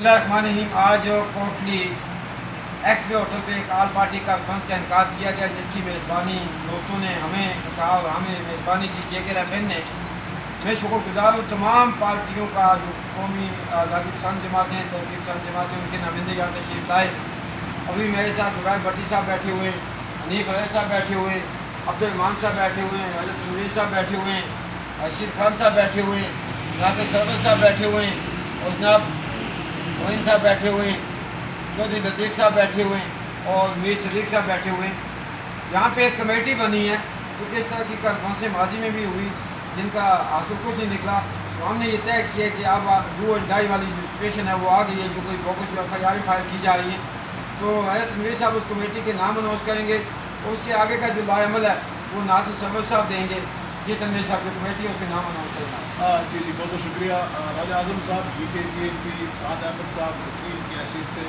الرحمن آج کوٹلی ایکس بے ہوٹل پہ ایک آل پارٹی کانفرنس کا انعقاد کیا گیا، جس کی میزبانی دوستوں نے ہمیں کہا اور ہمیں میزبانی کی جے کے ایف این نے۔ میں شکر گزار ہوں تمام پارٹیوں کا، جو قومی آزادی پسند جماعتیں ہیں، تحریک پسند جماعتیں، ان کے نمائندے یہاں تشریف لائے۔ ابھی میرے ساتھ زبیر بھٹی صاحب بیٹھے ہوئے ہیں، حنیف علیہ صاحب بیٹھے ہوئے ہیں، عبدالرحمان صاحب بیٹھے ہوئے ہیں، حضرت تنویر صاحب بیٹھے ہوئے ہیں، رشید خان صاحب بیٹھے ہوئے ہیں، ناصر سرور صاحب بیٹھے ہوئے ہیں، اور جناب معین صاحب بیٹھے ہوئے ہیں، چودھری لطیف صاحب بیٹھے ہوئے ہیں، اور میر صدیق صاحب بیٹھے ہوئے ہیں۔ یہاں پہ ایک کمیٹی بنی ہے، کیونکہ اس طرح کی کانفرنسیں ماضی میں بھی ہوئی جن کا حاصل کچھ نہیں نکلا، تو ہم نے یہ طے کیا کہ اب ڈو اور ڈائی والی جو سچویشن ہے وہ آ گئی ہے، جو کوئی بوگس جو ایف آئی آر فائل کی جا رہی ہے، تو حضرت تنویر صاحب اس کمیٹی کے نام اناؤنس کریں گے، اور اس کے آگے کا جو لائے عمل ہے وہ ناصر سرور صاحب دیں گے۔ جی تنویر صاحب جو کمیٹی ہے اس کے نام اناؤنس کریں گے۔ جی بہت بہت شکریہ راجہ اعظم صاحب، جی کے پی این پی، سعد احمد صاحب وکیل کی حیثیت سے،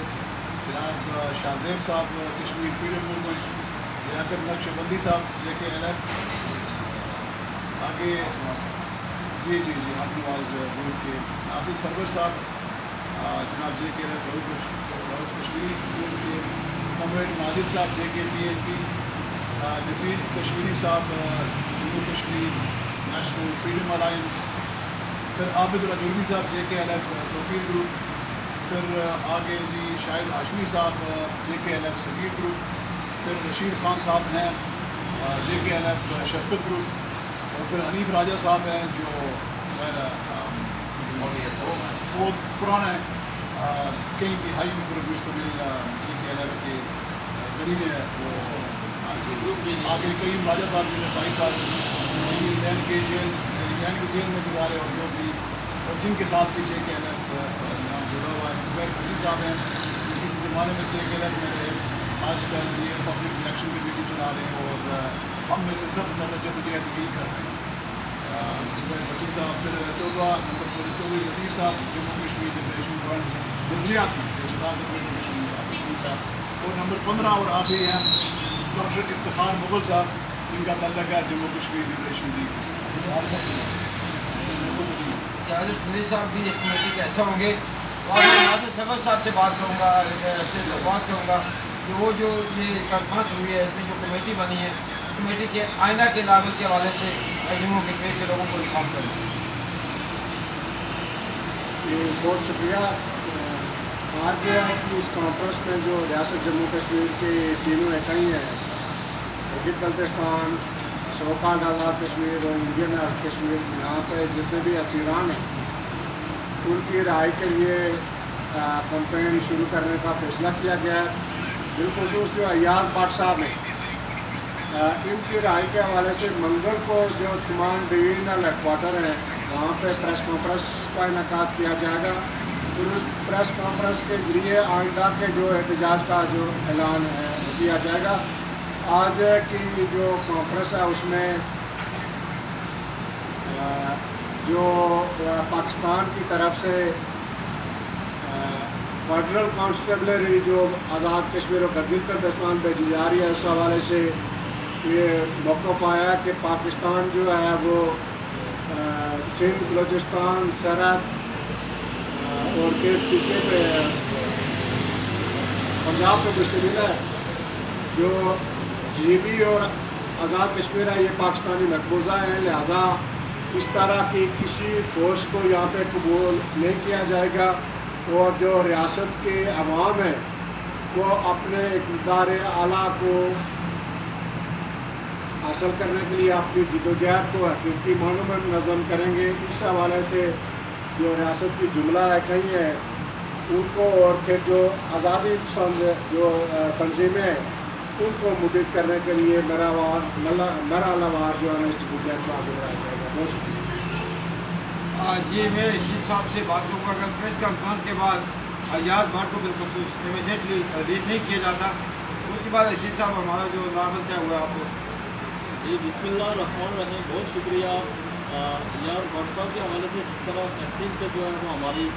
جناب شاہ زیب صاحب کشمیر فریڈم موومنٹ، لیاقت نقش بندی صاحب جے کے ایل ایف، آگے جی حق نواز گروپ کے ناصر سرور صاحب، جناب جے کے ایل ایف روز کشمیری گروپ کے کمریڈ ماجد صاحب جے کے پی این پی، نبیل کشمیری صاحب Jammu Kashmir national freedom alliance, پھر عابد الرجوی صاحب جے کے ایل ایف توقیر گروپ، پھر آگے جی شاہد ہاشمی صاحب جے کے ایل ایف صغیر گروپ، پھر رشید خان صاحب ہیں جے کے ایل ایف شفقت گروپ، اور پھر حنیف راجہ صاحب ہیں جو بہت پرانا ہے، کئی دہائیوں پر مشتمل جے کے ایل ایف کے قریب ہے وہ۔ آگے کئی راجہ صاحب جو 22 سال لین کے جیل میں گزارے، اور جو بھی اور جن کے ساتھ بھی جے کے ایل ایف یہاں جڑا ہوا ہے، زبیر بھٹی صاحب ہیں جو کسی زمانے میں جے کے ایل ایف میں رہے، آج کل یہ پبلک الیکشن کمیٹی چلا رہے ہیں، اور ہم میں سے سب سے زیادہ جدوجہد یہی کر رہے ہیں۔ زبیر بھٹی صاحب، پھر چودھری لطیف صاحب جموں کشمیر لبریشن فرنٹ نظریاتی اور نمبر 15 اور آخری ہیں ڈاکٹر افتخار مغل صاحب، جن کا تعلق ہے جموں کشمیر لبریشن لیگ۔ حضرت تنویر صاحب بھی اس کمیٹی کے حصہ ہوں گے، اور میں ناصر سرور صاحب سے بات کروں گا، درخواست کروں گا کہ وہ جو یہ کانفرنس ہوئی ہے، اس میں جو کمیٹی بنی ہے، اس کمیٹی کے آئندہ کے علاوہ کے حوالے سے جموں کشمیر کے لوگوں کو انفارم کریں۔ بہت شکریہ۔ آج کی اس کانفرنس میں جو ریاست جموں کشمیر کے تینوں اکائی ہیں، گلگت بلتستان، سوکالڈ آزاد کشمیر اور انڈین کشمیر، یہاں پہ جتنے بھی اسیران ہیں ان کی رہائی کے لیے کمپین شروع کرنے کا فیصلہ کیا گیا ہے۔ بالخصوص جو ایاز بٹ صاحب ہیں، ان کی رہائی کے حوالے سے منگل کو جو تمام ڈویژنل ہیڈ کوارٹر ہیں وہاں پہ پریس کانفرنس کا انعقاد کیا جائے گا، پھر اس پریس کانفرنس کے ذریعے آئندہ کے جو احتجاج کا جو اعلان کیا جائے گا۔ آج کی جو کانفرنس ہے اس میں جو پاکستان کی طرف سے فیڈرل کانسٹیبلری جو آزاد کشمیر اور گلگت بلتستان بھیجی جا رہی ہے، اس حوالے سے یہ موقف آیا ہے کہ پاکستان جو ہے وہ سندھ، بلوچستان، سرحد اور پیچھے پہ پنجاب پہ مشتمل ہے۔ جو جی بی اور آزاد کشمیر ہے یہ پاکستانی مقبوضہ ہیں، لہٰذا اس طرح کی کسی فورس کو یہاں پہ قبول نہیں کیا جائے گا، اور جو ریاست کے عوام ہیں وہ اپنے اقتدار اعلیٰ کو حاصل کرنے کے لیے اپنی جدوجہد کو حقیقی معنوں میں منظم کریں گے۔ اس حوالے سے جو ریاست کی جملہ اکائی ہے ان کو، اور پھر جو آزادی پسند جو تنظیمیں ہیں ان کو مدد کرنے کے لیے مرحلہ وار جو ہے اس جدوجہد کو آگے بڑھایا جائے گا۔ بہت شکریہ۔ جی میں رشید صاحب سے بات کروں گا، اگر پریس کانفرنس کے بعد ایاز بٹ کو بالخصوص امیجیٹلی ریلیز نہیں کیا جاتا، اس کے بعد رشید صاحب ہمارا جو لامل طے ہوا آپ کو۔ جی بسم اللہ الرحمن الرحیم، بہت شکریہ یار بٹ صاحب کے حوالے سے، جس طرح تفصیل سے جو ہے وہ ہماری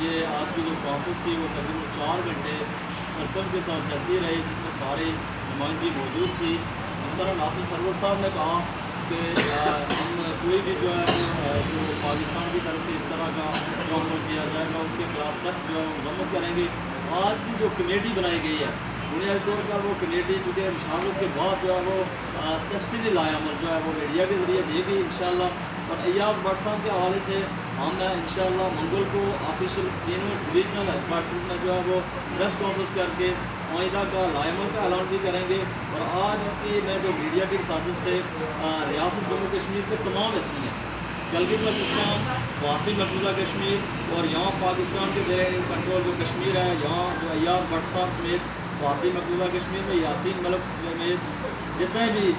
یہ آج کی جو کانفرنس تھی وہ تقریباً 4 گھنٹے سرسر کے ساتھ چلتی رہی، جس میں سارے نمائندگی موجود تھی۔ جس طرح ناصر سرور صاحب نے کہا کہ ہم کوئی بھی جو ہے جو پاکستان کی طرف سے اس طرح کا جو عمل کیا جائے گا اس کے خلاف سخت جو ہے مذمت کریں گے. آج کی جو کمیٹی بنائی گئی ہے بنیادی طور پر وہ کمیٹی چونکہ مشاورت کے بعد جو ہے وہ تفصیلی لائحہ عمل جو ہے وہ میڈیا کے ذریعے دے گی انشاءاللہ. اور ایاز بٹ صاحب کے حوالے سے ہم انشاءاللہ منگل کو آفیشیل تینوں ڈویژنل ہیڈ کوارٹر میں جو ہے وہ پریس کانفرنس کر کے معاہدہ کا لائحہ عمل کا اعلان بھی کریں گے. اور آج کی میں جو میڈیا کی سازش سے ریاست جموں کشمیر کے تمام حصوں میں گلگت بلتستان بھارتی مقبوضہ کشمیر اور یہاں پاکستان کے زیر کنٹرول جو کشمیر ہے یہاں جو ایاز بٹ صاحب سمیت بھارتی مقبوضہ کشمیر میں یاسین ملک سمیت جتنے بھی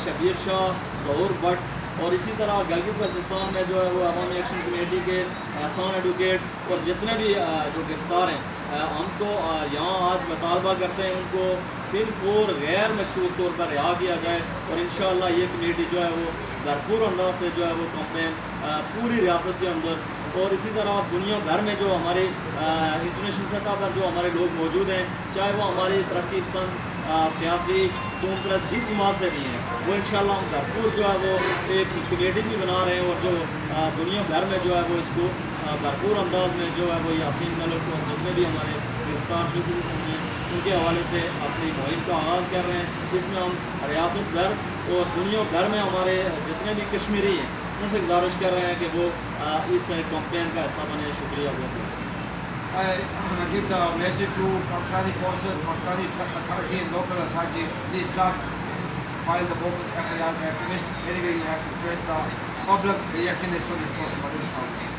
شبیر شاہ ظہور بٹ اور اسی طرح گلگت بلتستان میں جو ہے وہ عوامی ایکشن کمیٹی کے احسان ایڈوکیٹ اور جتنے بھی جو گرفتار ہیں ہم تو یہاں آج مطالبہ کرتے ہیں ان کو فور غیر مشروط طور پر رہا کیا جائے. اور انشاءاللہ یہ کمیٹی جو ہے وہ بھرپور انداز سے جو ہے وہ کمپین پوری ریاست کے اندر اور اسی طرح دنیا بھر میں جو ہمارے انٹرنیشنل سطح پر جو ہمارے لوگ موجود ہیں چاہے وہ ہماری ترقی پسند سیاسی قوم پرست جس جماعت سے بھی ہیں وہ انشاءاللہ ہم بھرپور جو ہے وہ ایک کمیٹی بھی بنا رہے ہیں اور جو دنیا بھر میں جو ہے وہ اس کو بھرپور انداز میں جو ہے وہ یاسین ملک اور جتنے بھی ہمارے گرفتار شدہ ہیں ان کے حوالے سے اپنی مہم کا آغاز کر رہے ہیں. اس میں ہم ریاست بھر اور دنیا بھر میں ہمارے جتنے بھی کشمیری ہیں ان سے گزارش کر رہے ہیں کہ وہ اس کمپین کا حصہ بنے. شکریہ بہت بہت. I give the message to Pakistani forces, Pakistani authority and local authority, please stop, file the bogus FIR activist. Anyway, you have to face the public reaction as soon as possible.